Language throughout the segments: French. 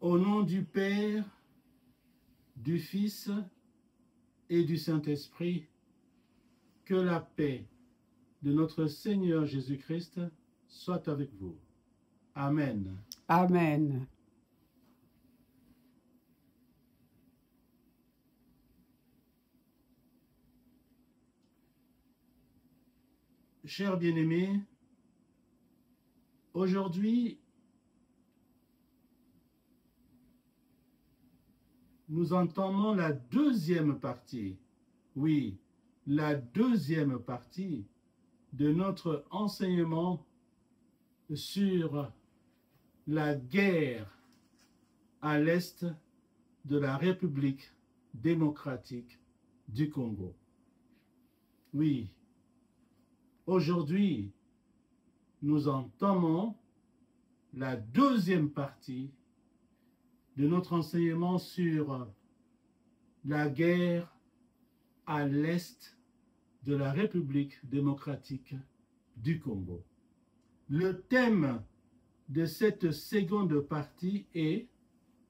Au nom du Père, du Fils et du Saint-Esprit, que la paix de notre Seigneur Jésus-Christ soit avec vous. Amen. Amen. Chers bien-aimés, aujourd'hui, nous entamons la deuxième partie, oui, la deuxième partie de notre enseignement sur la guerre à l'est de la République démocratique du Congo. Oui, aujourd'hui, nous entamons la deuxième partie de notre enseignement sur la guerre à l'est de la République démocratique du Congo. Le thème de cette seconde partie est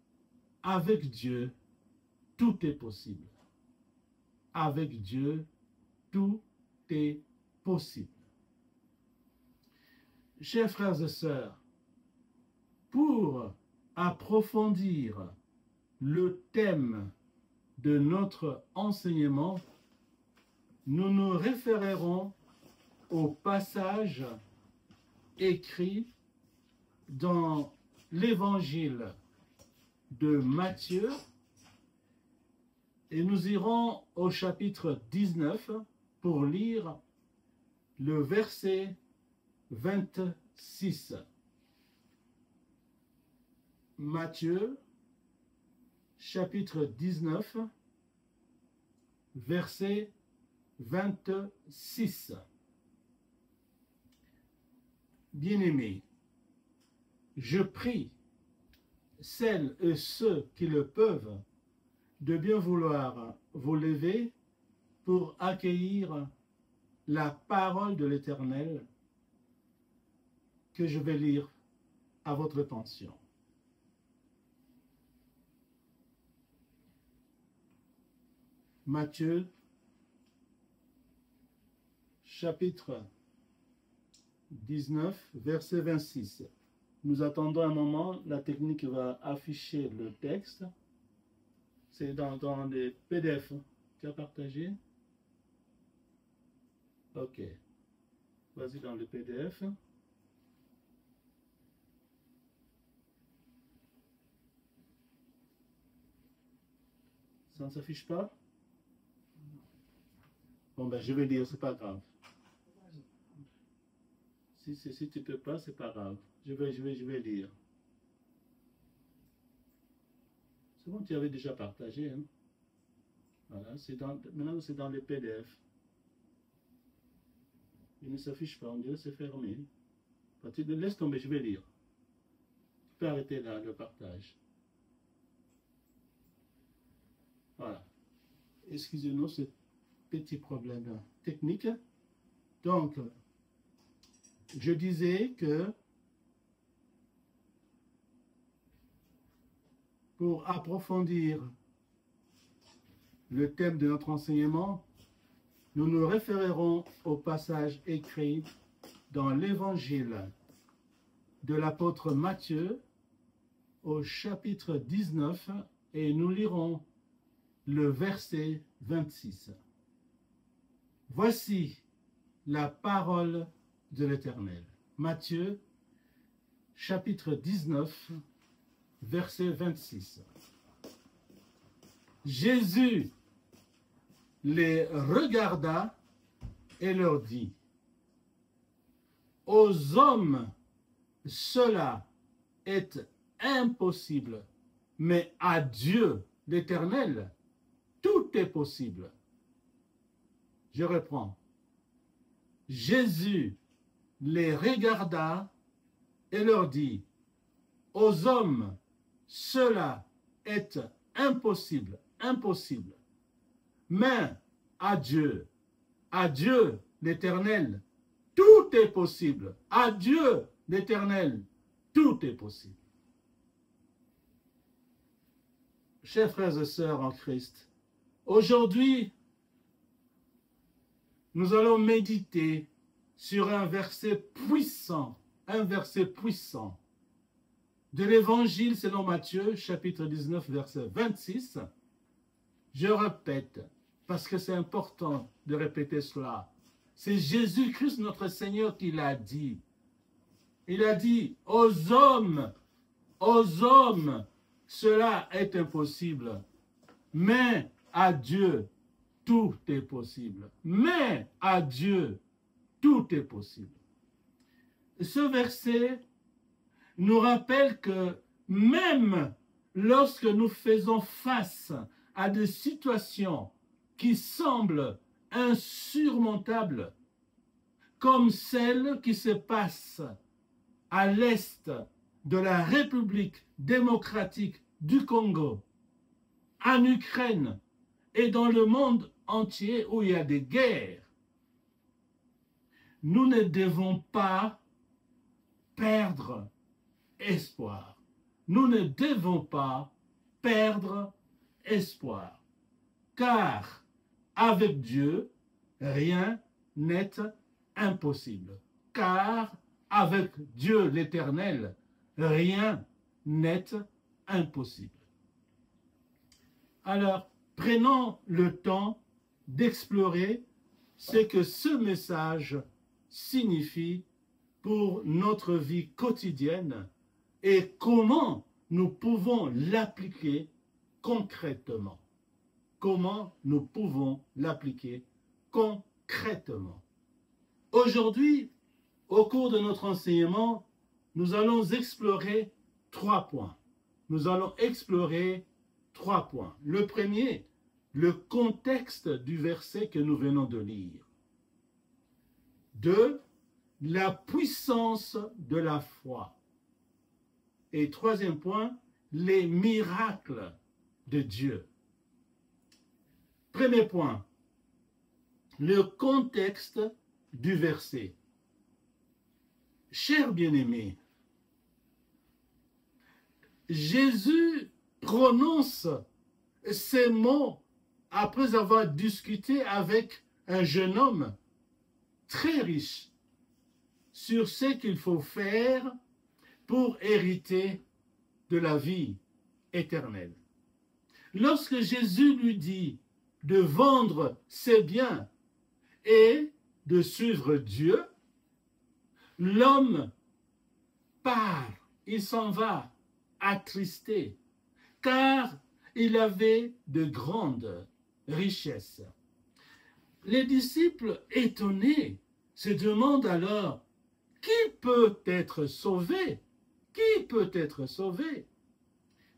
« Avec Dieu, tout est possible ». Avec Dieu, tout est possible. Chers frères et sœurs, pour approfondir le thème de notre enseignement, nous nous référerons au passage écrit dans l'évangile de Matthieu et nous irons au chapitre 19 pour lire le verset 26. Matthieu, chapitre 19, verset 26. Bien-aimés, je prie celles et ceux qui le peuvent de bien vouloir vous lever pour accueillir la parole de l'Éternel que je vais lire à votre attention. Matthieu, chapitre 19, verset 26. Nous attendons un moment, la technique va afficher le texte. C'est dans les PDF tu as partagé. Ok. Vas-y dans le PDF. Ça ne s'affiche pas? Bon ben je vais lire, c'est pas grave. Si tu peux pas, c'est pas grave. Je vais lire. C'est bon, tu avais déjà partagé. Hein? Voilà, maintenant c'est dans les PDF. Il ne s'affiche pas, on dirait c'est fermé. Tu laisse tomber, je vais lire. Tu peux arrêter là le partage. Voilà. Excusez-nous ce petit problème technique. Donc, je disais que pour approfondir le thème de notre enseignement, nous nous référerons au passage écrit dans l'évangile de l'apôtre Matthieu au chapitre 19 et nous lirons le verset 26. Voici la parole de l'Éternel. Matthieu, chapitre 19, verset 26. Jésus les regarda et leur dit, « Aux hommes, cela est impossible, mais à Dieu, l'Éternel, tout est possible. » Je reprends. Jésus les regarda et leur dit, « Aux hommes, cela est impossible, impossible. Mais à Dieu l'Éternel, tout est possible. À Dieu l'Éternel, tout est possible. » chers frères et sœurs en Christ, aujourd'hui, nous allons méditer sur un verset puissant de l'Évangile selon Matthieu, chapitre 19, verset 26. Je répète, parce que c'est important de répéter cela. C'est Jésus-Christ, notre Seigneur, qui l'a dit. Il a dit, aux hommes, cela est impossible. Mais à Dieu, tout est possible. Mais à Dieu, tout est possible. Ce verset nous rappelle que même lorsque nous faisons face à des situations qui semblent insurmontables, comme celle qui se passe à l'est de la République démocratique du Congo, en Ukraine et dans le monde entier où il y a des guerres, nous ne devons pas perdre espoir. Nous ne devons pas perdre espoir. Car avec Dieu, rien n'est impossible. Car avec Dieu l'Éternel, rien n'est impossible. Alors, prenons le temps d'explorer ce que ce message signifie pour notre vie quotidienne et comment nous pouvons l'appliquer concrètement. Comment nous pouvons l'appliquer concrètement. Aujourd'hui, au cours de notre enseignement, nous allons explorer 3 points. Nous allons explorer 3 points. Le premier, le contexte du verset que nous venons de lire. 2, la puissance de la foi. Et 3e point, les miracles de Dieu. Premier point, le contexte du verset. Chers bien-aimés, Jésus prononce ces mots après avoir discuté avec un jeune homme très riche sur ce qu'il faut faire pour hériter de la vie éternelle. Lorsque Jésus lui dit de vendre ses biens et de suivre Dieu, l'homme part, il s'en va attristé, car il avait de grandes richesses. Les disciples, étonnés, se demandent alors, qui peut être sauvé? Qui peut être sauvé?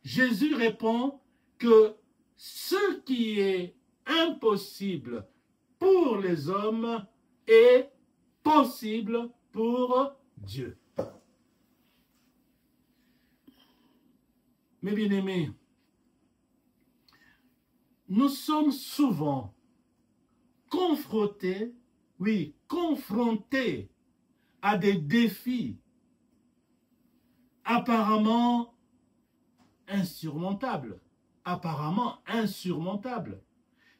Jésus répond que ce qui est impossible pour les hommes est possible pour Dieu. Mes bien-aimés, nous sommes souvent confrontés à des défis apparemment insurmontables,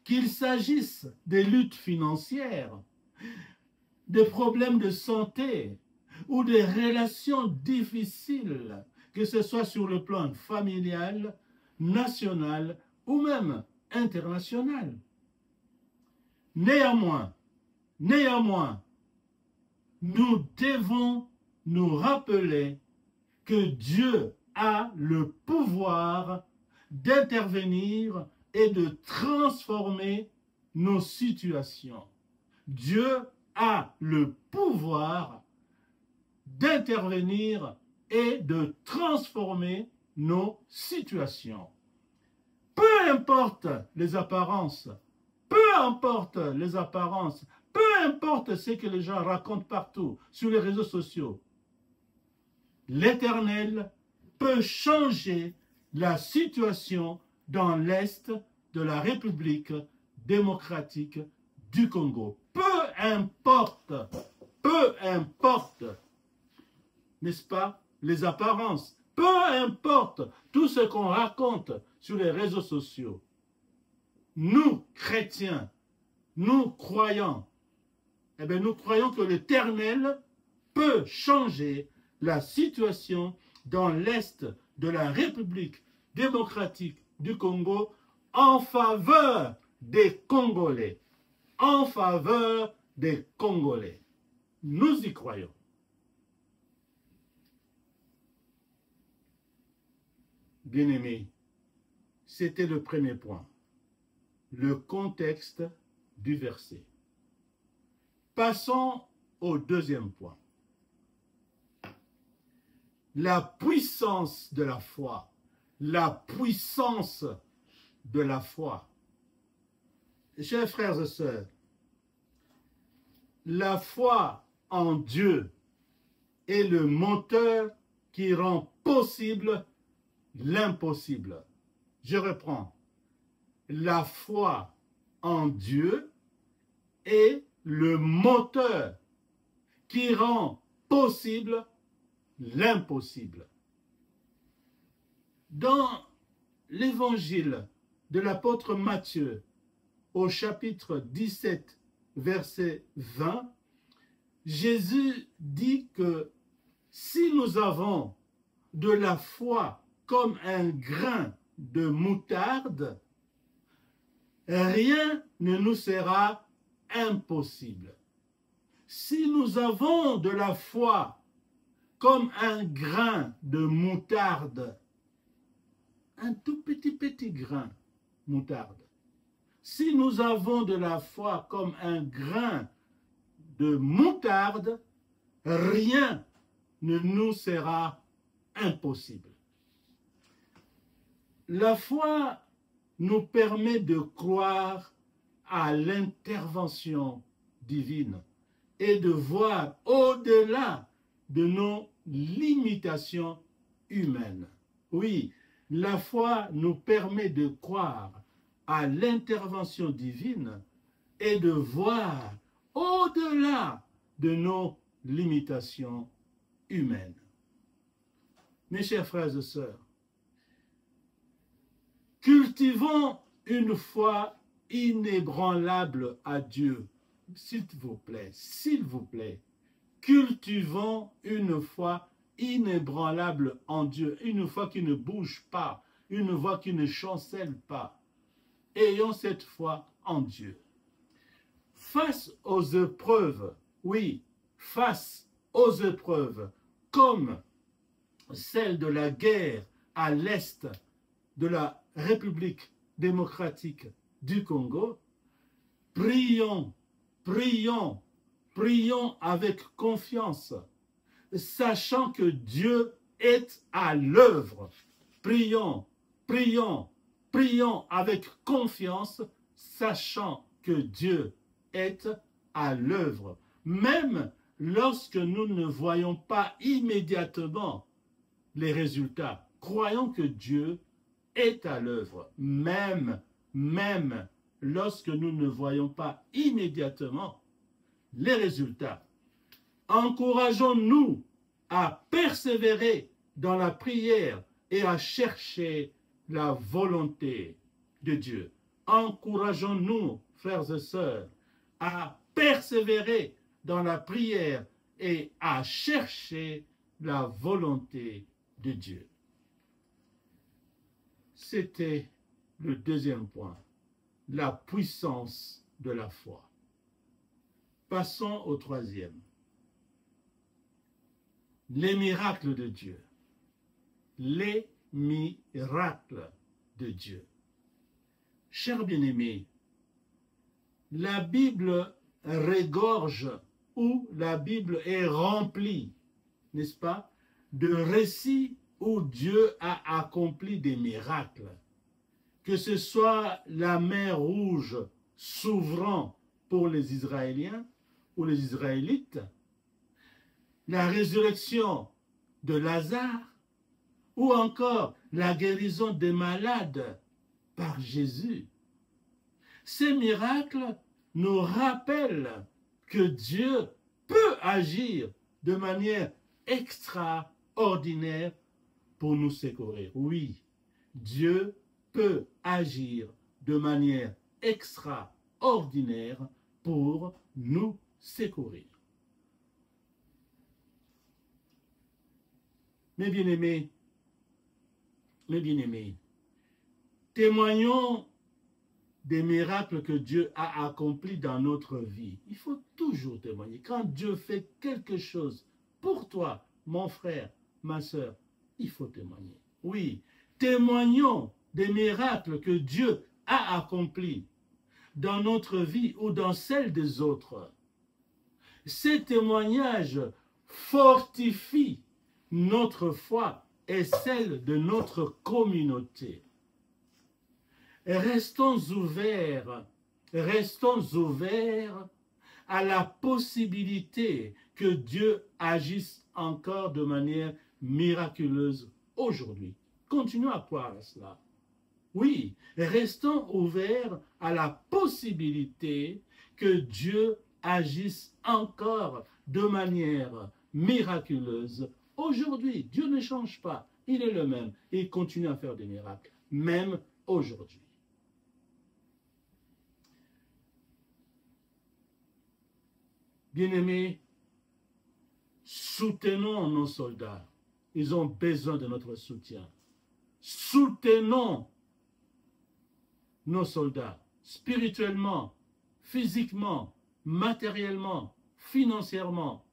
qu'il s'agisse des luttes financières, des problèmes de santé ou des relations difficiles, que ce soit sur le plan familial, national ou même international. Néanmoins, nous devons nous rappeler que Dieu a le pouvoir d'intervenir et de transformer nos situations. Dieu a le pouvoir d'intervenir et de transformer nos situations. Peu importe les apparences, peu importe ce que les gens racontent partout sur les réseaux sociaux, l'Éternel peut changer la situation dans l'Est de la République démocratique du Congo. Peu importe, n'est-ce pas, les apparences, Peu importe tout ce qu'on raconte sur les réseaux sociaux, nous, chrétiens, nous croyons, eh bien, nous croyons que l'Éternel peut changer la situation dans l'Est de la République démocratique du Congo en faveur des Congolais. En faveur des Congolais. Nous y croyons. Bien-aimés, c'était le premier point, le contexte du verset. Passons au deuxième point. La puissance de la foi. La puissance de la foi. Chers frères et sœurs, la foi en Dieu est le moteur qui rend possible l'impossible. Je reprends. La foi en Dieu est le moteur qui rend possible l'impossible. Dans l'évangile de l'apôtre Matthieu, au chapitre 17, verset 20, Jésus dit que si nous avons de la foi comme un grain de moutarde, rien ne nous sera impossible. Si nous avons de la foi comme un grain de moutarde, un tout petit grain moutarde, si nous avons de la foi comme un grain de moutarde, rien ne nous sera impossible. La foi nous permet de croire à l'intervention divine et de voir au-delà de nos limitations humaines. Oui, la foi nous permet de croire à l'intervention divine et de voir au-delà de nos limitations humaines. Mes chers frères et sœurs, cultivons une foi inébranlable à Dieu. S'il vous plaît, cultivons une foi inébranlable en Dieu, une foi qui ne bouge pas, une foi qui ne chancelle pas. Ayons cette foi en Dieu. Face aux épreuves, oui, face aux épreuves, comme celle de la guerre à l'est de la République démocratique du Congo, prions avec confiance, sachant que Dieu est à l'œuvre. Prions avec confiance, sachant que Dieu est à l'œuvre. Même lorsque nous ne voyons pas immédiatement les résultats, croyons que Dieu est à l'œuvre. Même lorsque nous ne voyons pas immédiatement les résultats. Encourageons-nous à persévérer dans la prière et à chercher la volonté de Dieu. Encourageons-nous, frères et sœurs, à persévérer dans la prière et à chercher la volonté de Dieu. C'était le deuxième point, la puissance de la foi. Passons au troisième. Les miracles de Dieu. Les miracles de Dieu. Chers bien-aimés, la Bible regorge ou la Bible est remplie, n'est-ce pas, de récits où Dieu a accompli des miracles. Que ce soit la mer Rouge s'ouvrant pour les Israéliens ou les Israélites, la résurrection de Lazare, ou encore la guérison des malades par Jésus. Ces miracles nous rappellent que Dieu peut agir de manière extraordinaire pour nous secourir. Oui, Dieu peut agir de manière extraordinaire pour nous secourir. Mes bien-aimés, témoignons des miracles que Dieu a accomplis dans notre vie. Il faut toujours témoigner. Quand Dieu fait quelque chose pour toi, mon frère, ma soeur, il faut témoigner. Oui, témoignons des miracles que Dieu a accomplis dans notre vie ou dans celle des autres. Ces témoignages fortifient notre foi et celle de notre communauté. Restons ouverts à la possibilité que Dieu agisse encore de manière miraculeuse aujourd'hui. Continuons à croire à cela. Oui, restons ouverts à la possibilité que Dieu agisse encore de manière miraculeuse aujourd'hui. Dieu ne change pas, il est le même et il continue à faire des miracles, même aujourd'hui. Bien-aimés, soutenons nos soldats. Ils ont besoin de notre soutien. Soutenons nos soldats spirituellement, physiquement, matériellement, financièrement.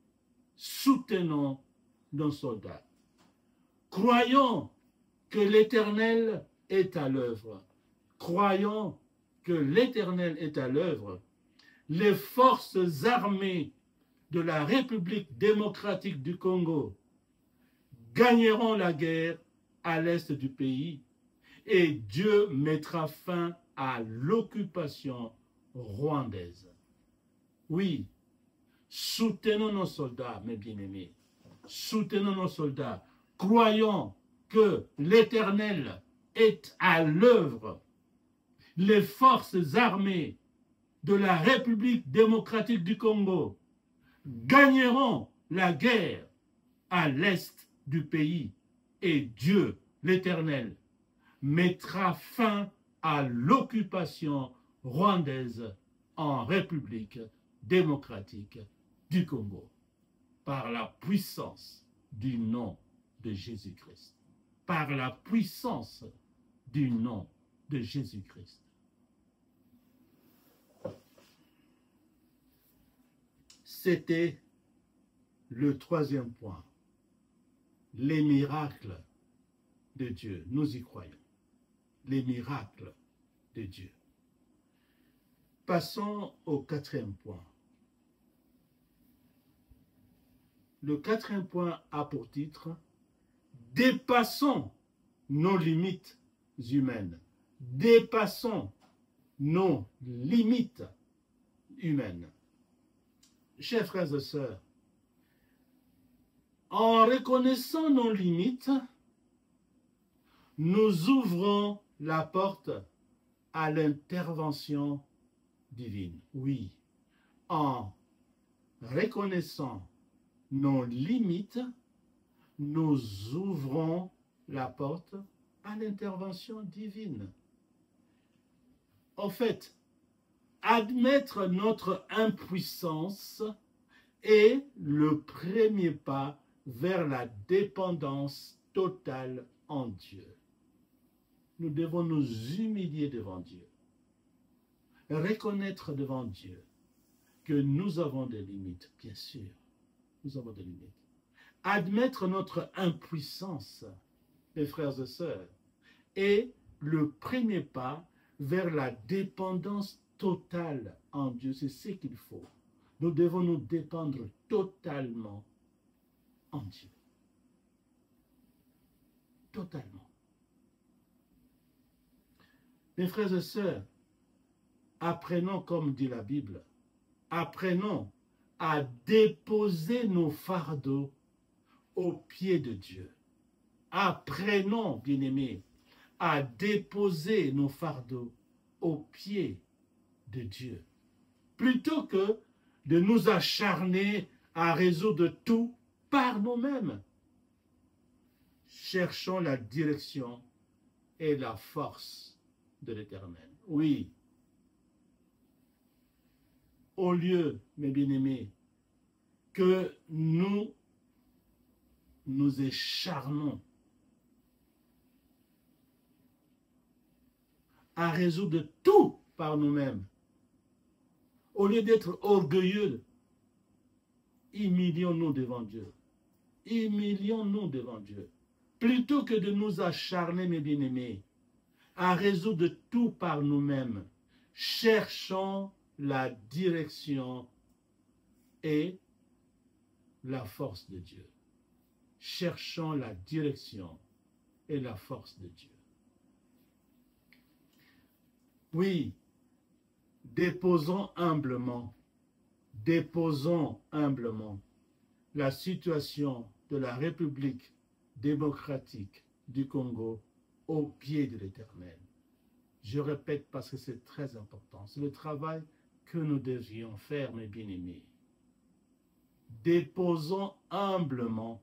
Soutenons nos soldats. Croyons que l'Éternel est à l'œuvre. Croyons que l'Éternel est à l'œuvre. Les forces armées de la République démocratique du Congo gagneront la guerre à l'est du pays et Dieu mettra fin à l'occupation rwandaise. Oui, soutenons nos soldats, mes bien-aimés. Soutenons nos soldats. Croyons que l'Éternel est à l'œuvre. Les forces armées de la République démocratique du Congo gagneront la guerre à l'est du pays et Dieu, l'Éternel, mettra fin à l'occupation rwandaise en République démocratique du Congo par la puissance du nom de Jésus-Christ. Par la puissance du nom de Jésus-Christ. C'était le troisième point. Les miracles de Dieu. Nous y croyons. Les miracles de Dieu. Passons au quatrième point. Le quatrième point a pour titre « Dépassons nos limites humaines. » Dépassons nos limites humaines. Chers frères et sœurs, en reconnaissant nos limites, nous ouvrons la porte à l'intervention divine. Oui, en reconnaissant nos limites, nous ouvrons la porte à l'intervention divine. En fait, admettre notre impuissance est le premier pas vers la dépendance totale en Dieu. Nous devons nous humilier devant Dieu, reconnaître devant Dieu que nous avons des limites, bien sûr, nous avons des limites. Admettre notre impuissance, mes frères et sœurs, est le premier pas vers la dépendance totale en Dieu. C'est ce qu'il faut. Nous devons nous dépendre totalement en Dieu. Totalement. Mes frères et sœurs, apprenons, comme dit la Bible, apprenons à déposer nos fardeaux aux pieds de Dieu. Apprenons, bien-aimés, à déposer nos fardeaux aux pieds de Dieu. Plutôt que de nous acharner à résoudre tout par nous-mêmes. cherchons la direction et la force de l'Éternel. Oui, au lieu, mes bien-aimés, que nous nous écharnons à résoudre tout par nous-mêmes, au lieu d'être orgueilleux, humilions-nous devant Dieu. Humilions-nous devant Dieu. Plutôt que de nous acharner, mes bien-aimés, à résoudre tout par nous-mêmes, cherchons la direction et la force de Dieu. Cherchons la direction et la force de Dieu. Oui, déposons humblement la situation de la République démocratique du Congo aux pieds de l'Éternel. Je répète parce que c'est très important. C'est le travail que nous devions faire, mes bien-aimés. Déposons humblement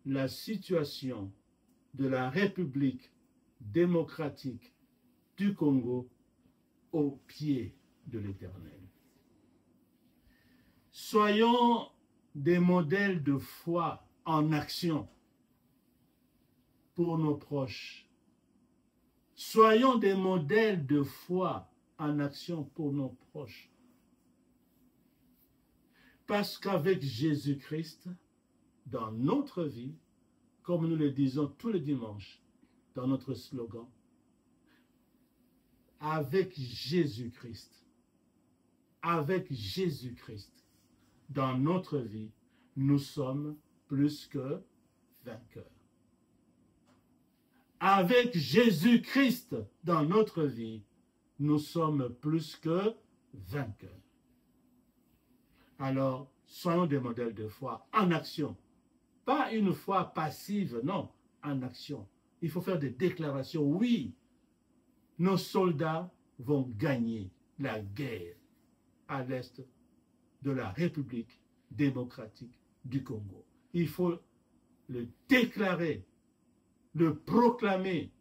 la situation de la République démocratique du Congo aux pieds de l'Éternel. Soyons des modèles de foi en action pour nos proches. Soyons des modèles de foi en action pour nos proches. Parce qu'avec Jésus-Christ, dans notre vie, comme nous le disons tous les dimanches dans notre slogan, avec Jésus-Christ, dans notre vie, nous sommes plus que vainqueurs. Avec Jésus-Christ dans notre vie, nous sommes plus que vainqueurs. Alors, soyons des modèles de foi en action. Pas une foi passive, non, en action. Il faut faire des déclarations. Oui, nos soldats vont gagner la guerre à l'est de la République démocratique du Congo. Il faut le déclarer, le proclamer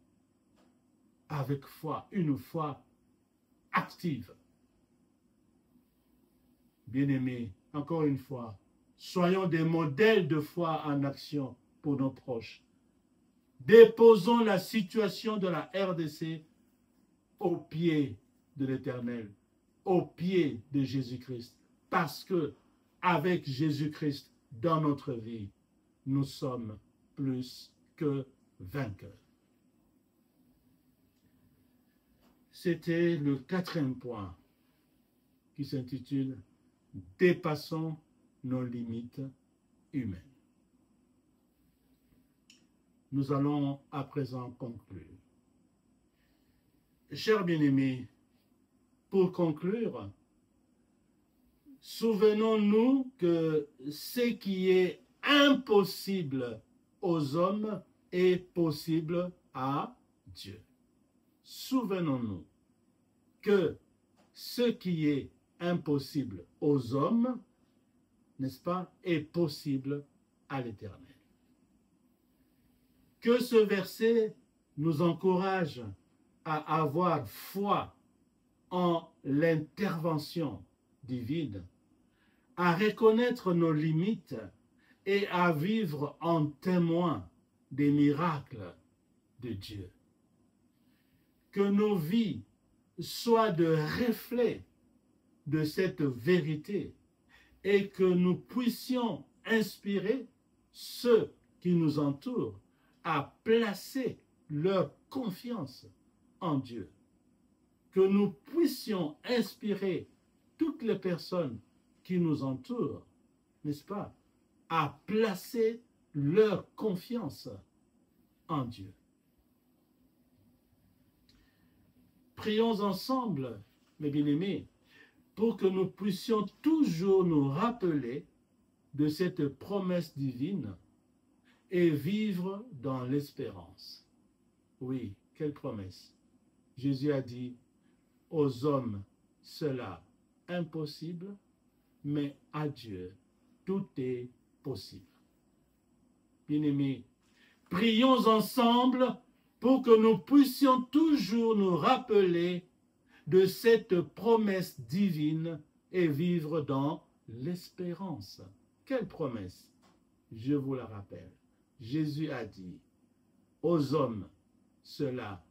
avec foi, une foi active. Bien-aimés, encore une fois, soyons des modèles de foi en action pour nos proches. Déposons la situation de la RDC aux pieds de l'Éternel, aux pieds de Jésus-Christ, parce que avec Jésus-Christ dans notre vie, nous sommes plus que vainqueurs. C'était le 4e point qui s'intitule « Dépassons nos limites humaines ». Nous allons à présent conclure. Chers bien-aimés, pour conclure, souvenons-nous que ce qui est impossible aux hommes est possible à Dieu. Souvenons-nous que ce qui est impossible aux hommes, n'est-ce pas, est possible à l'Éternel. Que ce verset nous encourage à avoir foi en l'intervention divine, à reconnaître nos limites et à vivre en témoin des miracles de Dieu. Que nos vies soient de reflets de cette vérité et que nous puissions inspirer ceux qui nous entourent à placer leur confiance en Dieu. Que nous puissions inspirer toutes les personnes qui nous entourent, n'est-ce pas, à placer leur confiance en Dieu. Prions ensemble, mes bien-aimés, pour que nous puissions toujours nous rappeler de cette promesse divine et vivre dans l'espérance. Oui, quelle promesse! Jésus a dit, aux hommes, cela impossible, mais à Dieu, tout est possible. Bien-aimés, prions ensemble pour que nous puissions toujours nous rappeler de cette promesse divine et vivre dans l'espérance. Quelle promesse? Je vous la rappelle. Jésus a dit, aux hommes, cela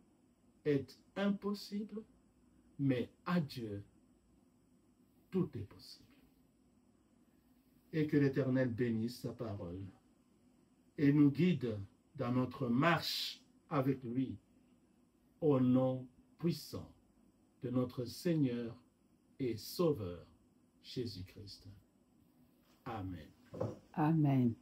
est impossible, mais à Dieu, tout est possible. Et que l'Éternel bénisse sa parole et nous guide dans notre marche avec lui, au nom puissant de notre Seigneur et Sauveur, Jésus-Christ. Amen. Amen.